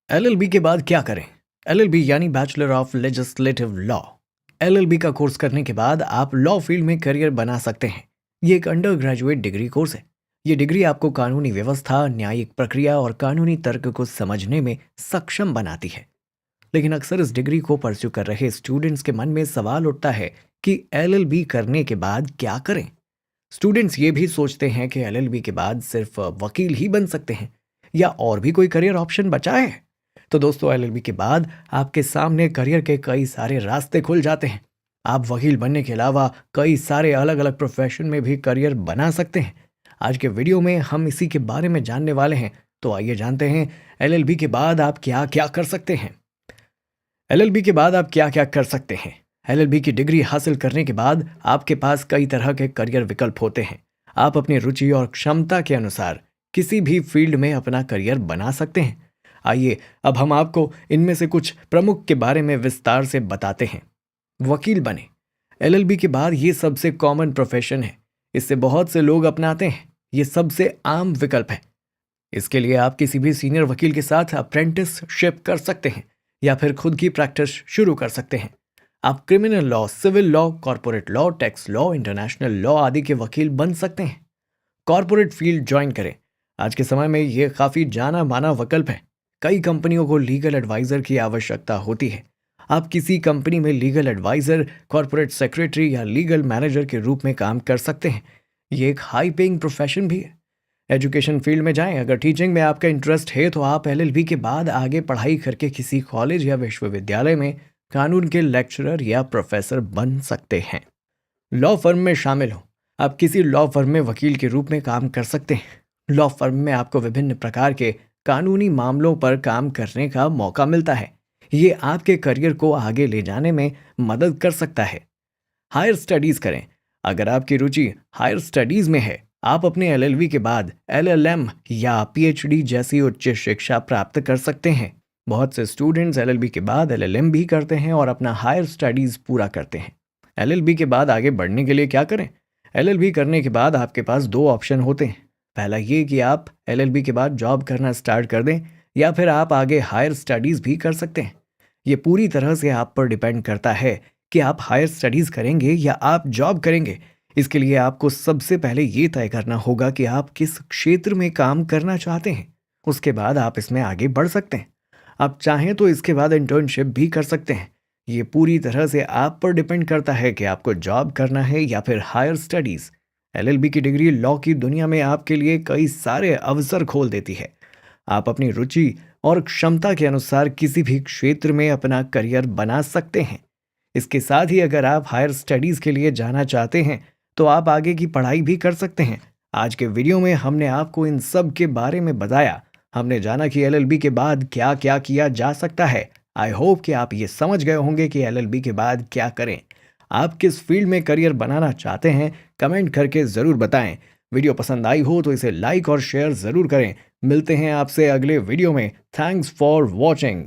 LLB के बाद क्या करें? एलएलबी यानी bachelor of legislative law. LLB का कोर्स करने के बाद आप लॉ फील्ड में करियर बना सकते हैं। ये एक अंडर ग्रेजुएट डिग्री कोर्स है। ये डिग्री आपको कानूनी व्यवस्था, न्यायिक प्रक्रिया और कानूनी तर्क को समझने में सक्षम बनाती है। लेकिन अक्सर इस डिग्री को परस्यू कर रहे स्टूडेंट्स के मन में सवाल उठता है कि एलएलबी करने के बाद क्या करें। स्टूडेंट्स ये भी सोचते हैं कि एलएलबी के बाद सिर्फ वकील ही बन सकते हैं या और भी कोई करियर ऑप्शन बचा है। तो दोस्तों, एलएलबी के बाद आपके सामने करियर के कई सारे रास्ते खुल जाते हैं। आप वकील बनने के अलावा कई सारे अलग अलग प्रोफेशन में भी करियर बना सकते हैं। आज के वीडियो में हम इसी के बारे में जानने वाले हैं। तो आइए जानते हैं एलएलबी के बाद आप क्या क्या कर सकते हैं। एलएलबी के बाद आप क्या क्या कर सकते हैं। एलएलबी की डिग्री हासिल करने के बाद आपके पास कई तरह के करियर विकल्प होते हैं। आप अपनी रुचि और क्षमता के अनुसार किसी भी फील्ड में अपना करियर बना सकते हैं। आइए अब हम आपको इनमें से कुछ प्रमुख के बारे में विस्तार से बताते हैं। वकील बने। एलएलबी के बाद ये सबसे कॉमन प्रोफेशन है। इससे बहुत से लोग अपनाते हैं। ये सबसे आम विकल्प है। इसके लिए आप किसी भी सीनियर वकील के साथ अप्रेंटिसशिप कर सकते हैं या फिर खुद की प्रैक्टिस शुरू कर सकते हैं। आप criminal law, civil law, corporate law, tax law, international law आदि के वकील बन सकते हैं। कॉर्पोरेट फील्ड ज्वाइन करें। आज के समय में ये काफ़ी जाना माना विकल्प है। कई कंपनियों को लीगल एडवाइज़र की आवश्यकता होती है। आप किसी कंपनी में लीगल एडवाइज़र, कॉर्पोरेट सेक्रेटरी या लीगल मैनेजर के रूप में काम कर सकते हैं। ये एक हाई पेइंग प्रोफेशन भी है। एजुकेशन फील्ड में जाएं। अगर टीचिंग में आपका इंटरेस्ट है तो आप एलएलबी के बाद आगे पढ़ाई करके किसी कॉलेज या विश्वविद्यालय में कानून के लेक्चरर या प्रोफेसर बन सकते हैं। लॉ फर्म में शामिल हो। आप किसी लॉ फर्म में वकील के रूप में काम कर सकते हैं। लॉ फर्म में आपको विभिन्न प्रकार के कानूनी मामलों पर काम करने का मौका मिलता है। ये आपके करियर को आगे ले जाने में मदद कर सकता है। हायर स्टडीज़ करें। अगर आपकी रुचि हायर स्टडीज़ में है, आप अपने एलएलबी के बाद एलएलएम या पीएचडी जैसी उच्च शिक्षा प्राप्त कर सकते हैं। बहुत से स्टूडेंट्स एलएलबी के बाद एलएलएम भी करते हैं और अपना हायर स्टडीज़ पूरा करते हैं। एलएलबी के बाद आगे बढ़ने के लिए क्या करें? एलएलबी करने के बाद आपके पास दो ऑप्शन होते हैं। पहला ये कि आप एलएलबी के बाद जॉब करना स्टार्ट कर दें या फिर आप आगे हायर स्टडीज़ भी कर सकते हैं। ये पूरी तरह से आप पर डिपेंड करता है कि आप हायर स्टडीज़ करेंगे या आप जॉब करेंगे। इसके लिए आपको सबसे पहले ये तय करना होगा कि आप किस क्षेत्र में काम करना चाहते हैं। उसके बाद आप इसमें आगे बढ़ सकते हैं। आप चाहें तो इसके बाद इंटर्नशिप भी कर सकते हैं। ये पूरी तरह से आप पर डिपेंड करता है कि आपको जॉब करना है या फिर हायर स्टडीज़। एलएलबी की डिग्री लॉ की दुनिया में आपके लिए कई सारे अवसर खोल देती है। आप अपनी रुचि और क्षमता के अनुसार किसी भी क्षेत्र में अपना करियर बना सकते हैं। इसके साथ ही अगर आप हायर स्टडीज़ के लिए जाना चाहते हैं तो आप आगे की पढ़ाई भी कर सकते हैं। आज के वीडियो में हमने आपको इन सब के बारे में बताया। हमने जाना कि एलएलबी के बाद क्या क्या किया जा सकता है। आई होप कि आप ये समझ गए होंगे कि एलएलबी के बाद क्या करें। आप किस फील्ड में करियर बनाना चाहते हैं, कमेंट करके ज़रूर बताएं। वीडियो पसंद आई हो तो इसे लाइक और शेयर ज़रूर करें। मिलते हैं आपसे अगले वीडियो में। Thanks for watching.